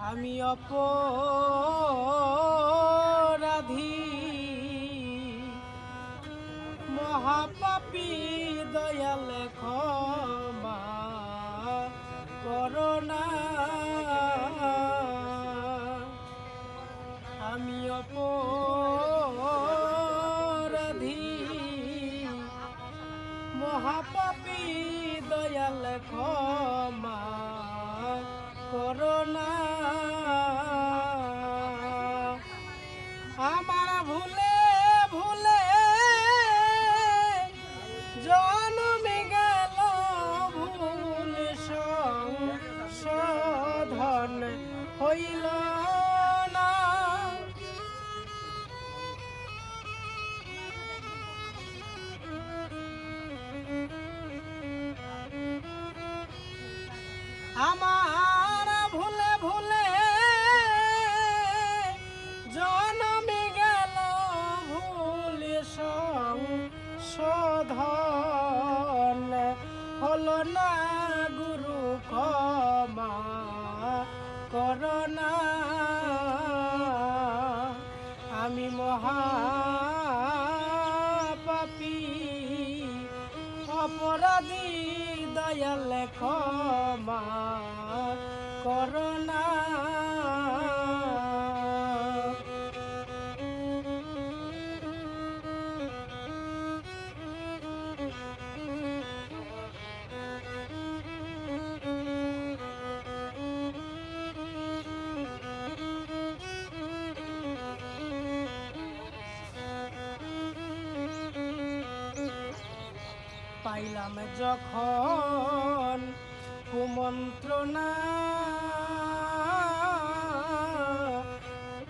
আমি অপরাধী মহাপাপী দয়াল ক্ষমা করোনা। আমি অপরাধী মহাপাপী দয়াল ক্ষমা করোনা। আমার ভুলে ভুলে জন্মে গেল ভুল সংশোধন হইল না। আমার ভুলে ভুলে জন্মে গেল ভুল সংশোধন হলো না। গুরু ক্ষমা করোনা। আমি মহাপাপী অপরাধী দয়াল ক্ষমা করোনা। পাইলাম যখন কুমন্ত্রণা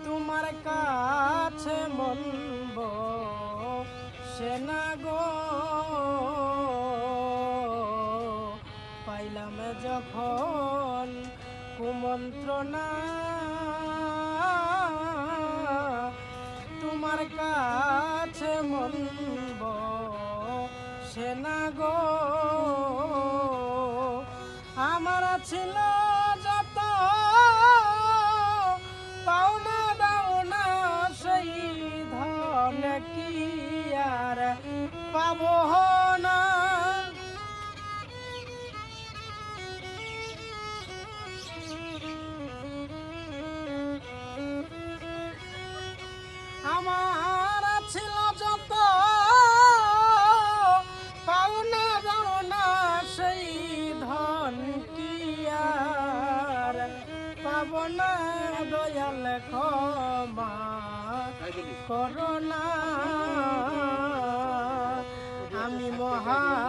তোমার কাছে মনব সেনা গো। পাইলাম যখন কুমন্ত্রণা তোমার কাছে মনব সেনা গো। আমার ছিল যত পাওনা দাওনা সেই ধন কি আর পাব না। আমার ছিল যত পাওনা দাওনা সেই ধন কি আর পাব না। দয়াল ক্ষমা করোনা। আমি মহাপাপী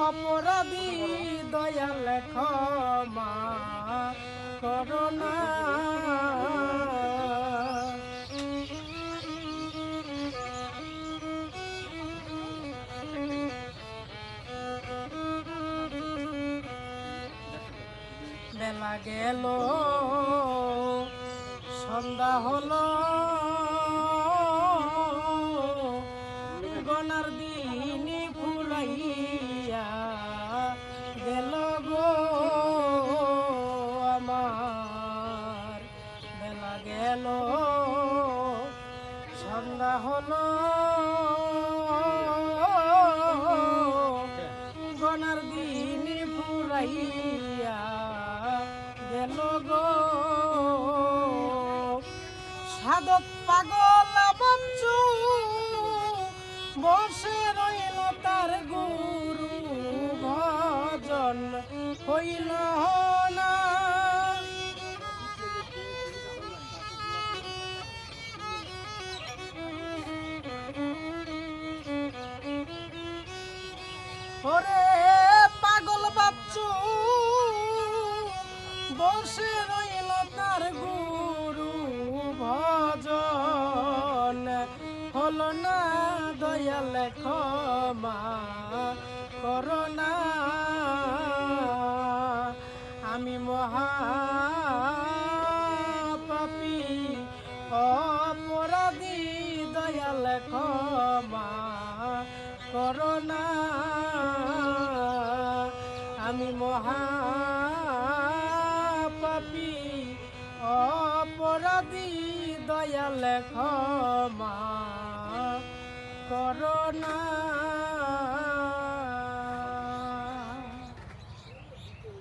অপরাধী দয়াল ক্ষমা করোনা। বেলা গেল সন্ধ্যা হলো গনার দিন ফুরাইয়া গেল গো আমার। বেলা গেল সন্ধ্যা হলো গনার দিন ফুরাইয়া গেল গো। সাধক পাগল বঞ্চু বসে রইল তার গুরু ভজন হইল না। ওরে পাগল বাচ্চু বসে রইল তার গুরু ভজন হলো না। দয়াল ক্ষমা করোনা। আমি মহাপাপী অপরাধী দয়াল ক্ষমা করোনা। আমি মহা দয়াল ক্ষমা করোনা